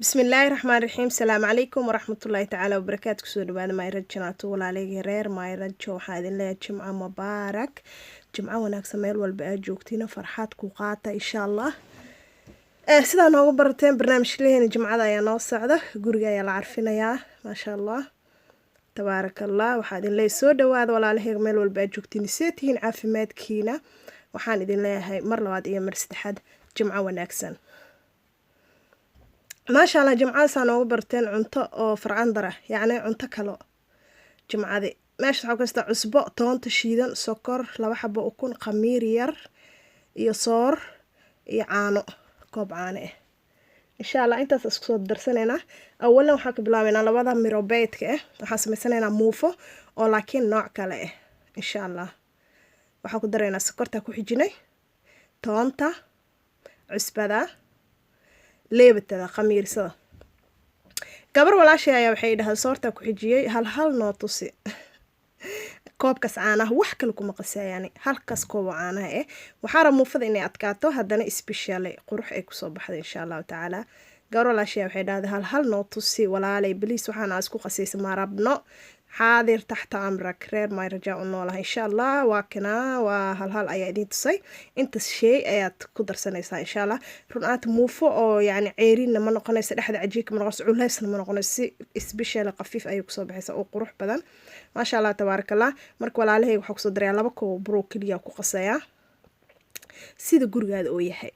بسم الله الرحمن الرحيم السلام عليكم ورحمة الله تعالى وبركاته كسو دبادا ما يرجناتو ولا ليغي رير ما يرجو حادين ليه جمعة مبارك جمعة وناكسا ميل والبقى جوكتين فرحات كوقاتا إن شاء الله سيدا نوغو برتين برنامج ليهن جمعة يا نو سعودة قرقا يلا عارفين يا ما شاء الله تبارك الله وحادين ليه سو دوادا ولا ليغي ميل والبقى جوكتين سيتين عافيمات كينا وحان إذن ليه هاي مر لواد إيا مرستحاد جمعة وناكسا ما شاء الله جمعة سانو برتين عنتا أو فرعان درة يعني عنتا كلو جمعة دي ماشي حكوستا عصبة طونت شيدان سكر لو حبة أكون خمير ير يصور يعانو كوب عانه إن شاء الله أنت تسكت درسنا أولا وحك بلامنا لبعض ميروبيت كه وحسب سننا موفو ولكن نوع كله إن شاء الله وحكو درينا سكرتا كوحجيني طونتا عصبة leebatada khamiirsada gabar walaashay ayaa waxay dhahay soorta ku xijiyay hal noo tusi koobkas caanaha wax kale kuma qasayani halkaas koob caanaha waxaa ramuufada inay adkaato hadana special qurux ay ku soo baxday insha Allah taala gabar walaashay waxay dhahay hal noo tusi walaalay please waxaan isku qasaysa ma rabno حاضر تحت أمرك رير ما يرجع النوله إن شاء الله وكنا وهل أيادين تصي أنت الشيء أيات قدر سنة إن شاء الله رنات موفو أو يعني عيرين لما نقنيس أحد عجيك من غص علاس لما نقنيس إسبيشال خفيف أيوك صوب بحيث أو قروح بدن ما شاء الله تبارك الله مرك ولا عليه وحق صدري على بكو بروكليا وقصيا سيد جورجاد أو يحي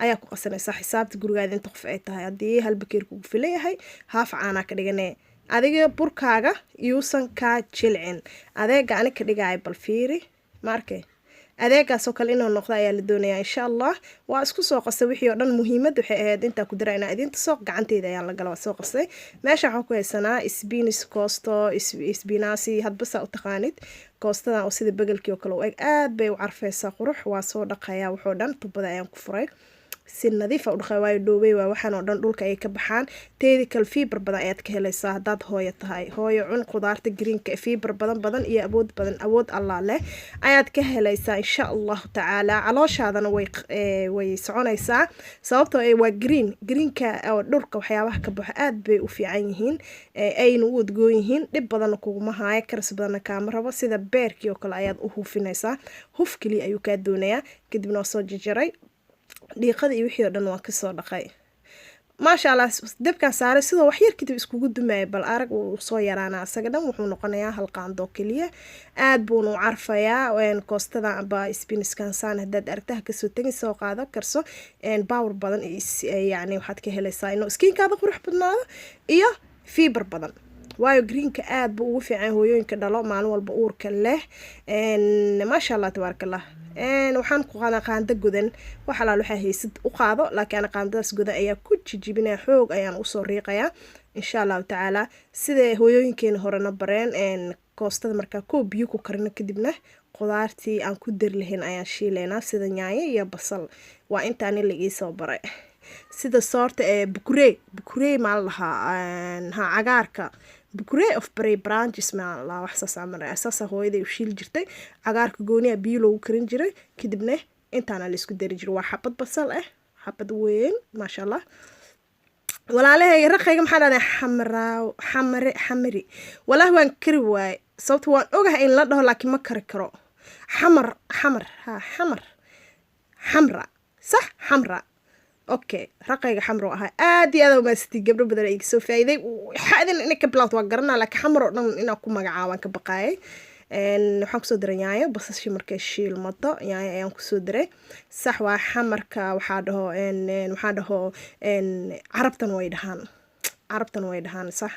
أياك قصنا صح حسابت جورجاد أنت خفيتها هدي هالبكير كوفلي هاي هاف عنا كده adiga burkaaga yuusan ka jilcin adeega ani ka dhigay bal fiiri markay adeegaas oo kale inuu noqdo ayaa la doonayaa insha Allah waa isku soo qasay wixii oo dhan muhiimad waxay ahayd inta ku dirayna idinta soo gacanteeda ayaa la galaa soo qasay meesha waxa ku haysanaa isbinis koosto isbinaasi hadba saa u taqaanid koostada oo sida bagalkii oo kale oo aad bay u carfaysaa qurux waa soo dhaqayaa wuxuu dhan tubada ayaan ku furay si nadiif ah u dhaqay way dhoobay waa waxaan oo dhan dhulka ay ka baxaan teedi kal fiber badan ayaad ka helaysaa hadaad hooyo tahay hooyo cun qudaarta greenka fiber badan iyo awood Allah leh ayaad ka helaysaa insha Allah taala calooshaadana way soconaysaa sababtoo ay waa greenka oo dhulka waxyaabaha ka baxo aad bay u fiican yihiin ayna u udgoon yihiin dib badan kuma haayo karas badan kaama rabo sida beerkii oo kale ayaad u huufinaysaa huf kali ayuu ka doonayaa kadibna soo jijiray dhiiqada iyo wixii oo dhan waan ka soo dhaqay ma sha Allah dabkan saaray sidoo wax yar kadib iskugu dumay bal arag uu soo yaraana asaga dhan wuxuu noqonayaa hal qaando kaliya aad buu u carfayaa koostada aba spiniskan saan hadaad aragtaha ka soo tagin soo qaado karso power badan yani waxaad ka helaysaa inuu skinkaada qurux badnaado iyo fiber badan waayo greenka aad buu ugu fiican hooyooyinka dhalo maalin walba uurka leh ma sha Allah tabarakallah waxaan ku qaanda gudan waxa la haysid u qaado laakiin qaandadaas gudan ayaa ku jijibinaa xoog ayaan u soo riiqayaa insha Allah taala sida hooyooyinkeena horena bareen koostada marka koob biyo ku karina kadibna qudaartii aan ku dar lahayn ayaan shiileynaa sida yaanyo iyo basal waa intaan la ii soo baray sida soorta bukurey ma laha ha cagaarka bukurey of berry branches ma la wax saamay asaas hooyada u shiil jirtay cagaarka gooniya biyo lagu karin jiray kadibna intaan la isku dari jiray waa xabad basal xabad weyn ma sha Allah walaalahay raqayga maxaa dhaday xamri walaah waan kari waay sababtoo waan ogahay in la dhaho laakiin ma kari karo xamra صح حمراء اوكي رقيقه حمراء هاي عادي هذا ما ستي قبل بدل اي سو فايده وحادن انك بلاط وقرنا لك حمراء دن ان ku magacaaban ka baqay waxaan ku soo diray yaanyo basasha markay shiil mado yaanyo ayaan ku soo diray sax waa xamarka waxa dhaho carabtan way dhahaan sax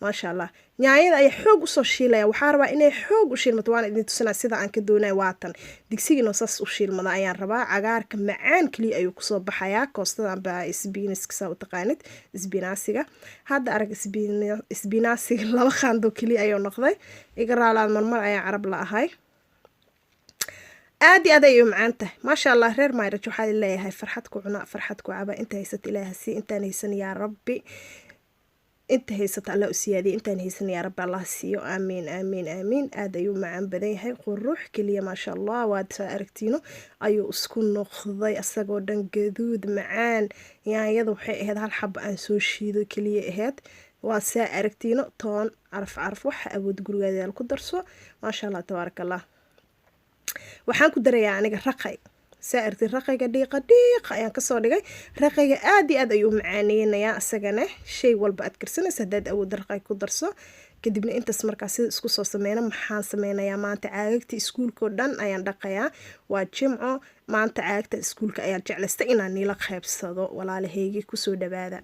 ما شاء الله نيايدا ay xoog u soo shiilaya waxa rabaa inay xoog u shiilmato waan idin tusina sida aan ka doonay waatan digsiga saas u shiilmada ayaan rabaa cagaarka macaan kaliya ayuu ku soo baxayaa koostada amba isbinaska soo taqaanid isbinasiga hadda arag isbinasiga laba qaando kaliya ayuu noqday iga raalaad marmar ayaa carab la ahay aadi aday maanta ma sha Allah reer maayra waxa leeyahay farxad ku cuna farxad ku caba inta haysat ilaahay si intaan haysan yaa rabbi inta haysata alla u siyaadiya intaan haysan yaa rabbi allah siiyo aamiin aamiin aamiin aad ayuu macaan badan yahay qurux keliya maasha allah waad soo aragtiino ayuu isku noqday asagoo dhan gaduud macaan yaanyada waxay ahayd hal xaba aan soo shiido keliya ahayd waa saa aragtiino toon caraf caraf waxa awood gurigaada yaal ku darso maasha allah tabaaraka allah waxaan ku darayaa aniga raqay saa aragtid raqayga dhiiqa ayaan kasoo dhigay raqayga aad iyo aad ayuu macaaneynayaa asagana shay walba aad karsanaysa haddaad awood raqay ku darso kadibna intaas markaa sida isku soo sameyna maxaan sameynayaa maanta caagagta iskuulka oo dhan ayaan dhaqayaa waa jimco maanta caagagta iskuulka ayaan jeclaysta inaan niila qaybsado walaalahaygii kusoo dhawaada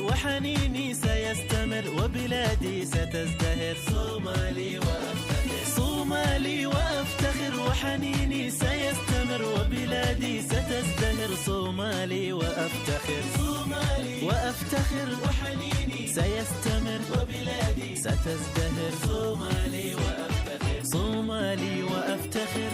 وحنيني سيستمر وبلادي ستزدهر صومالي وأفتخر صومالي وأفتخر وحنيني سيستمر وبلادي ستزدهر صومالي وأفتخر صومالي وأفتخر وحنيني سيستمر وبلادي ستزدهر صومالي وأفتخر صومالي وأفتخر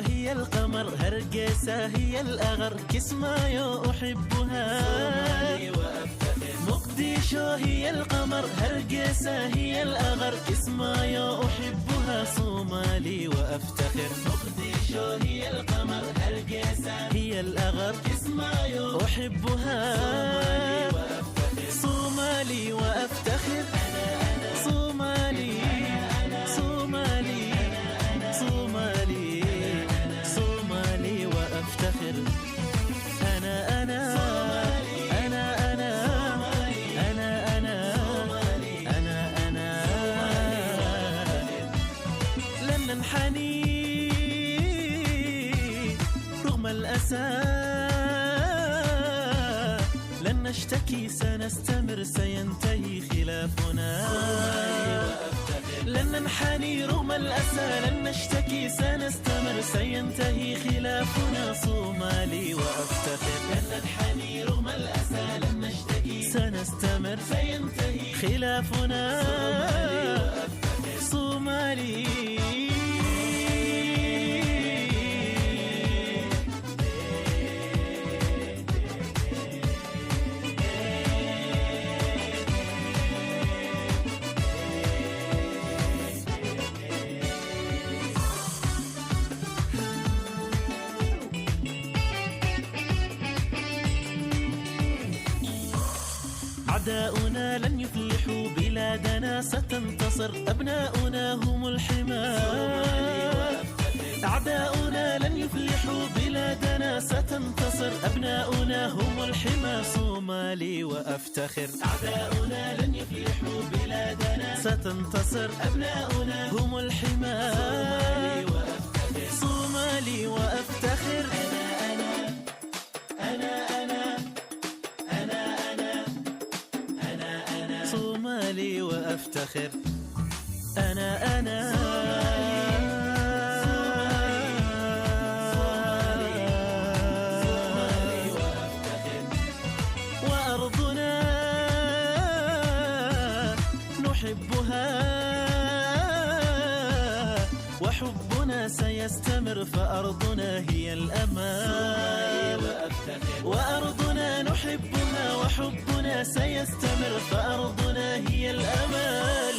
هي القمر هرقيسة هي الأغر كسمايو أحبها مقديشو هي القمر هرقيسة هي الأغر كسمايو أحبها صومالي وأفتخر مقديشو هي القمر هرقيسة هي الأغر كسمايو أحبها صومالي وأفتخر صومالي صومالي صومالي صومالي وأفتخر أنا أنا أنا أنا أنا أنا أنا أنا لن ننحني رغم الأسى لن نشتكي سنستمر سينتهي خلافنا لن ننحني رغم الأسى لن نشتكي سنستمر سينتهي خلافنا صومالي وأفتخر لن ننحني رغم الأسى لن نشتكي سنستمر سينتهي خلافنا صومالي أعداؤنا لن يفلحوا بلادنا ستنتصر أبناؤنا هم الحمى أعداؤنا لن يفلحوا بلادنا ستنتصر أبناؤنا هم الحمى صومالي وأفتخر أعداؤنا لن يفلحوا بلادنا ستنتصر أبناؤنا هم الحمى صومالي وأفتخر صومالي وأفتخر أنا أنا وأرضنا نحبها وحبنا سيستمر فأرضنا هي الأمان وأرضنا نحبها وحبنا سيستمر فأرضنا هي الأمل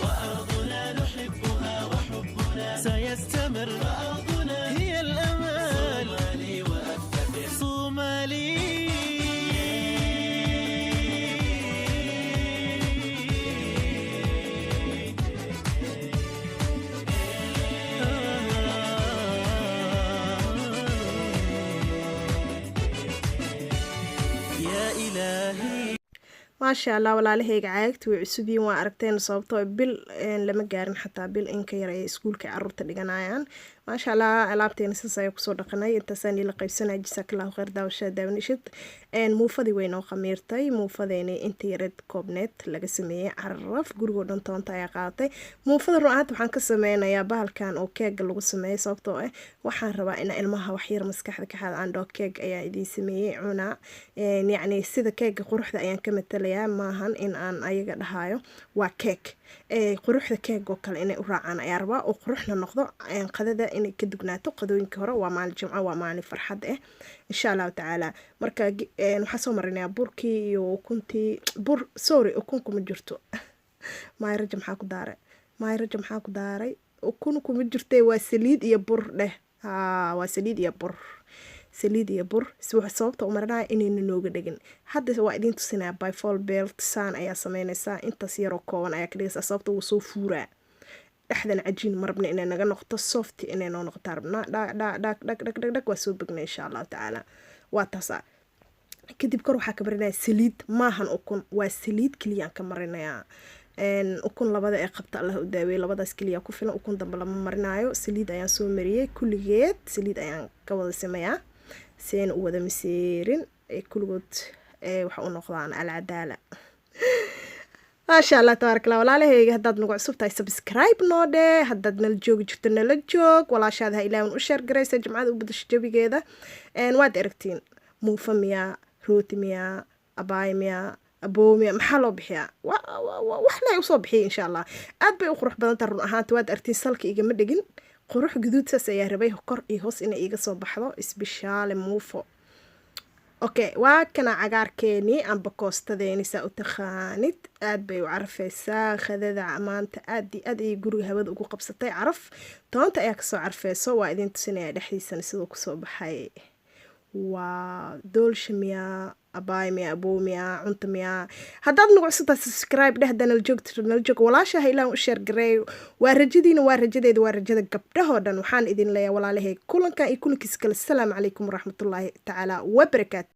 وأرضنا نحبها وحبنا سيستمر فأرضنا هي الأمل صومالي وأفتخر صومالي maasha allah walaalahayga caagta way cusub yihiin waa aragteen sababtoo bil lama gaarin xataa bil in ka yar ay iskuulka carruurta dhiganayaan maasha allah alaabteena sidaas ayaa kusoo dhaqanay intaasaan ila qaybsanaya jazakallahu khayr daawashada daawanishid muufadii way noo khamiirtay muufadeeni inta yareed koobneed laga sameeyey caraf gurigoo dhan toonta ayaa qaadatay muufada run ahaanta waxaan ka sameynayaa bahalkan oo keega lagu sameeyey sababtoo ah waxaan rabaa in ilmaha waxyar maskaxda ka xaada andhoo keeg ayaa idiin sameeyey cunaa yacni sida keega quruxda ayaan ka matalayaa maahan in aan ayaga dhahayo waa keeg quruxda keeg oo kale inay u raacaan ayaa rabaa oo quruxna noqdo qadada inay ka dugnaato qadooyinka hore waa maalin jimco waa maalin farxad ah insha allahu tacaala marka waxaa soo marinayaa burkii iyo ukuntii ukun kuma jirto maayraja maxaa ku daaray ukun kuma jirtay waa saliid iyo bur dheh waa saliid iyo bur sababta u marinaya inayna nooga dhegin hadda waa idiin tusinaya byfall belt saan ayaa sameynaysaa intaas yaroo kooban ayaa ka dhigaysaa sababta wuu soo fuuraa dhexdan cajiin marabna inay naga noqoto soft inay noo noqotaa rabnaa dhag waa soo begnay insha allahu tacaala waa taasa kadib kor waxaa ka marinaya saliid maahan ukun waa saliid keliyaan ka marinayaa ukun labada ee qabta allah u daaweey labadaas keliya ku filan ukun dambe lama marinayo saliid ayaan soo mariyey kulligeed saliid ayaan ka wada sameeyaa si ayna u wada maseerin kulligood waxa u noqdaan alcadaala maasha allah tabaaraka allah walaalahayga haddaad nagu cusub tahay subscribe noo dheh haddaad nala joogi jirto nala joog walaashaada ha ilaahan u sheergaraysa jimcada u badasho jabigeeda waad aragtiin muufa miyaa rooti miyaa abaay miyaa aboomiya maxaa loo bixiyaa wax lay usoo bixiyay insha allah aad bay u qurux badan tahay run ahaanta waad aragtiin salka igama dhegin qurux guduud saas ayaa rabay kor iyo hoos inay iga soo baxdo isbishaale muufo okay waa kana cagaarkeenii amba koostadeeni saa u taqaanid aad bay u carfaysaa khadada maanta aad ayay guriga hawada ugu qabsatay caraf toonta ayaa kasoo carfeyso waa idiin tusinaya dhexdiisana siduu kusoo baxay waa doolsha miyaa abaay miyaa aboo miyaa cunta miyaa haddaad nagu cusubtaa subscribe dhehda nala joog walaashaha ilaahan u sheergareey waa rajadiina waa rajadeeda waa rajada gabdhahoo dhan waxaan idin leeyahay walaalahay kulankan iyo kulankiisa kale asalaamu calaykum waraxmatullaahi tacaala wabarakaatu